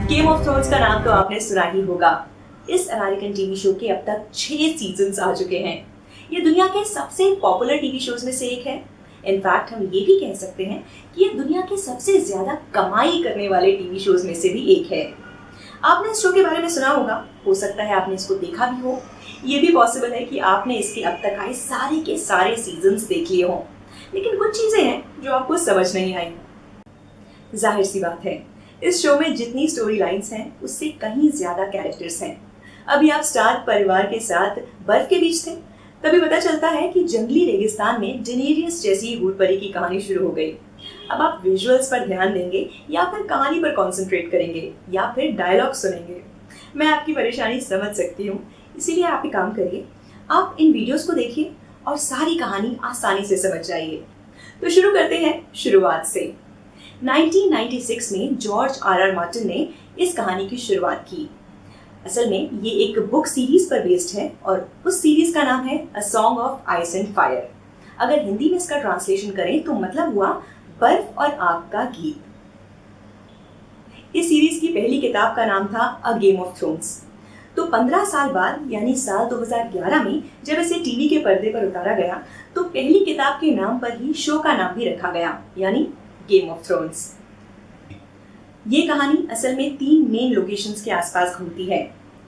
Game of thrones का नाम तो आपने सुना ही होगा। इस अमेरिकन टीवी शो के अब तक 6 सीजन्स आ चुके हैं। ये दुनिया के सबसे पॉपुलर टीवी शोज में से एक है। इनफैक्ट हम ये भी कह सकते हैं कि ये दुनिया के सबसे ज्यादा कमाई करने वाले टीवी शोज में से भी एक है। आपने इस शो के बारे में सुना होगा, हो सकता है आपने इसको देखा भी हो। ये भी पॉसिबल है कि आपने इसके अब तक आए सारे के सारे सीजन्स देख लिए हों, लेकिन कुछ चीजें हैं जो आपको समझ नहीं आई। जाहिर सी बात है, इस शो में जितनी स्टोरी लाइन्स हैं उससे कहीं ज्यादा कैरेक्टर्स हैं। अभी आप स्टार्क परिवार के साथ बर्फ के बीच थे, तभी पता चलता है कि जंगली रेगिस्तान में डेनेरियस जैसी हूटपरी की कहानी शुरू हो गई। अब आप विजुअल्स पर ध्यान देंगे या फिर कहानी पर कंसंट्रेट करेंगे या फिर डायलॉग सुनेंगे। मैं आपकी परेशानी समझ सकती हूँ, इसीलिए आप एक काम करिए, आप इन वीडियोस को देखिए और सारी कहानी आसानी से समझ जाइए। तो शुरू करते हैं शुरुआत से। 1996 में जॉर्ज आर मार्टिन ने इस कहानी की शुरुआत की। असल में ये एक बुक सीरीज पर बेस्ड है और उस सीरीज का नाम है a song of ice and fire. अगर हिंदी में इसका ट्रांसलेशन करें तो मतलब हुआ बर्फ और आग का गीत। इस सीरीज की पहली किताब का नाम था अ गेम ऑफ थ्रोन्स। तो 15 साल बाद यानी साल 2011 में जब इसे टीवी के पर्दे पर उतारा गया तो पहली किताब के नाम पर ही शो का नाम भी रखा गया, यानी गेम ऑफ थ्रोन्स। ये कहानी असल में 3 मेन लोकेशंस के आसपास घूमती है।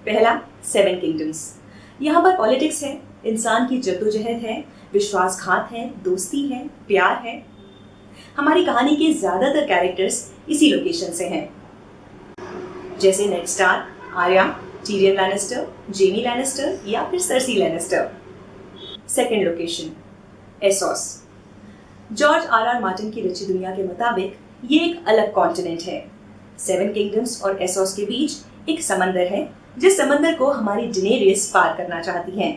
पहला, 7 किंगडम्स। यहाँ पर पॉलिटिक्स है, इंसान की जद्दोजहद है, विश्वासघात है, दोस्ती है, प्यार है। हमारी कहानी के ज्यादातर कैरेक्टर्स इसी लोकेशन से हैं, जैसे Ned Stark, Arya, Tyrion Lannister, Jaime Lannister या फिर Cersei Lannister. Second location, Essos. George R Martin की रची दुनिया के मुताबिक ये एक अलग कॉन्टिनेंट है। 7 किंगडम्स और एसोस के बीच एक समंदर है, जिस समंदर को हमारी डेनेरियस पार करना चाहती हैं।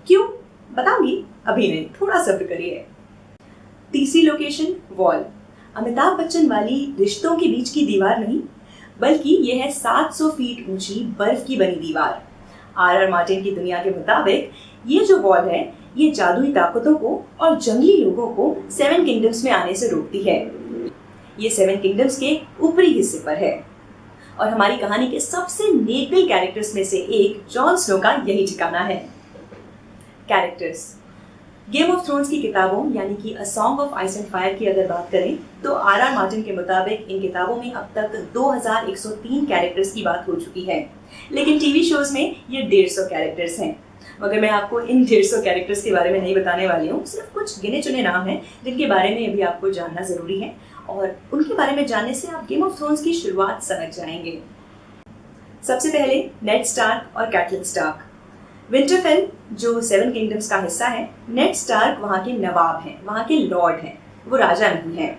क्यों, बताऊंगी, अभी नहीं, थोड़ा सब्र करिए। तीसरी लोकेशन, वॉल। अमिताभ बच्चन वाली रिश्तों के बीच की दीवार नहीं, बल्कि यह है 700 फीट ऊंची बर्फ की बनी दीवार। आर मार्टिन की दुनिया के मुताबिक ये जो वॉल है, ये जादुई ताकतों को और जंगली लोगों को 7 किंगडम्स में आने से रोकती है। ये 7 किंगडम्स के ऊपरी हिस्से पर है और हमारी कहानी के सबसे नेकल कैरेक्टर्स में से एक जॉन स्नो का यही ठिकाना है। कैरेक्टर्स। गेम ऑफ थ्रोन्स की किताबों यानी कि a song of ice and fire की अगर बात करें तो आर मार्टिन के मुताबिक इन किताबों में अब तक 2103 कैरेक्टर्स की बात हो चुकी है, लेकिन टीवी शोज में ये 150 कैरेक्टर्स हैं। मगर मैं आपको इन 150 कैरेक्टर्स के बारे में नहीं बताने वाली हूँ, सिर्फ कुछ गिने चुने नाम हैं जिनके बारे में अभी आपको जानना जरूरी है और उनके बारे में जानने से आप गेम ऑफ थ्रोन्स की शुरुआत समझ जाएंगे। सबसे पहले नेड स्टार्क और कैटलिन स्टार्क। विंटरफेल जो 7 किंगडम्स का हिस्सा है, नेड स्टार्क वहाँ के नवाब हैं, वहाँ के लॉर्ड हैं। वो राजा नहीं है,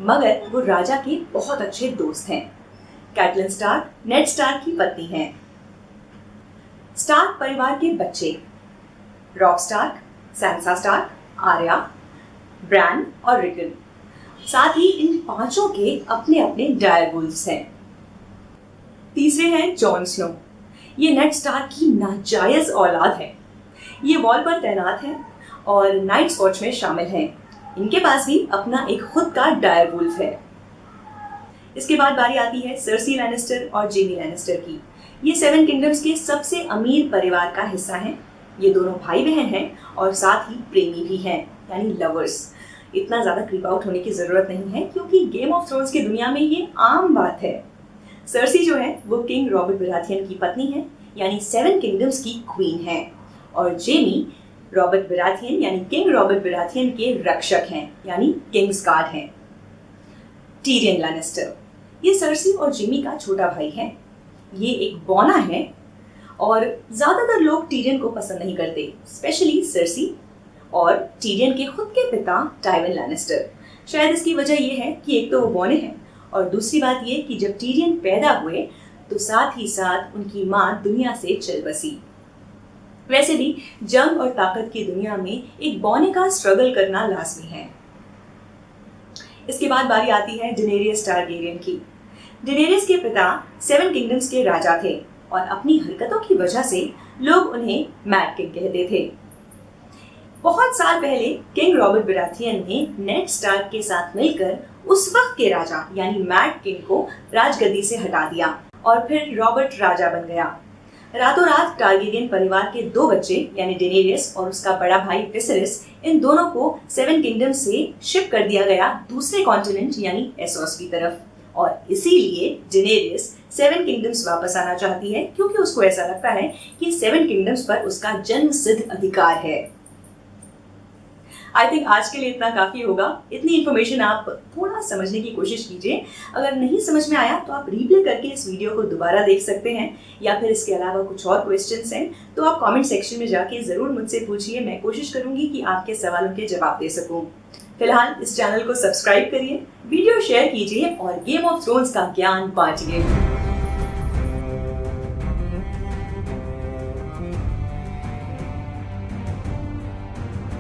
मगर वो राजा के बहुत अच्छे दोस्त हैं। कैटलिन स्टार्क नेड स्टार्क की पत्नी हैं। स्टार्क परिवार के बच्चे, Robb Stark, Sansa Stark, Arya, Bran और रिकन। साथ ही इन पांचों के अपने अपने डायरवुल्व्स हैं। तीसरे हैं जॉन स्नो। ये नेड स्टार्क की नाजायज औलाद है। ये वॉल पर तैनात हैं और नाइट्स वॉच में शामिल हैं। इनके पास भी अपना एक खुद का डायरवुल्फ है। इसके बाद बारी आती है सर्सी लैनिस्टर और जेमी लैनिस्टर की। ये 7 किंगडम्स के सबसे अमीर परिवार का हिस्सा हैं। ये दोनों भाई बहन हैं और साथ ही प्रेमी भी हैं, यानी लवर्स। इतना ज्यादा क्रीप आउट होने की जरूरत नहीं है क्योंकि गेम ऑफ थ्रोन्स की दुनिया में ये आम बात है। सर्सी जो है वो किंग रॉबर्ट बराथियन की पत्नी है, यानी 7 किंगडम्स की क्वीन है, और जेमी रॉबर्ट बराथियन यानी किंग रॉबर्ट बराथियन के रक्षक हैं, यानी किंग्स गार्ड हैं। टीरियन लैनिस्टर, ये सर्सी और जेमी का छोटा भाई है। ये एक बौना है और ज्यादातर लोग टीरियन को पसंद नहीं करते, स्पेशली सर्सी और टीरियन के खुद के पिता टाइवन लैनिस्टर। शायद इसकी वजह यह है कि एक तो वो बौने हैं और दूसरी बात ये कि जब टीरियन पैदा हुए तो साथ ही साथ उनकी माँ दुनिया से चल बसी। वैसे भी जंग और ताकत की दुनिया में एक बौने का स्ट्रगल करना लाजमी है। इसके बाद बारी आती है डेनेरियस टारगेरियन की। डेनेरियस के पिता 7 किंगडम्स के राजा थे और अपनी हरकतों की वजह से लोग उन्हें मैड किंग कहते थे। बहुत साल पहले किंग रॉबर्ट बराथियन ने नेड स्टार्क के साथ मिलकर उस वक्त के राजा यानी मैड किंग को राजगद्दी से हटा दिया और फिर रॉबर्ट राजा बन गया। रातों रात टारगेरियन परिवार के 2 बच्चे यानी डेनेरियस और उसका बड़ा भाई विसेरिस, इन दोनों को 7 किंगडम से शिप कर दिया गया दूसरे कॉन्टिनेंट यानी एसोस की तरफ। और इसीलिए डेनेरियस 7 किंगडम्स वापस आना चाहती है क्योंकि उसको ऐसा लगता है कि 7 किंगडम्स पर उसका जन्म सिद्ध अधिकार है। आई थिंक आज के लिए इतना काफी होगा। इतनी इन्फॉर्मेशन आप थोड़ा समझने की कोशिश कीजिए। अगर नहीं समझ में आया तो आप रिप्ले करके इस वीडियो को दोबारा देख सकते हैं, या फिर इसके अलावा कुछ और क्वेश्चंस हैं तो आप कमेंट सेक्शन में जाके जरूर मुझसे पूछिए। मैं कोशिश करूंगी कि आपके सवालों के जवाब दे सकूं। फिलहाल इस चैनल को सब्सक्राइब करिए, वीडियो शेयर कीजिए और गेम ऑफ थ्रोन्स का ज्ञान बांटिए।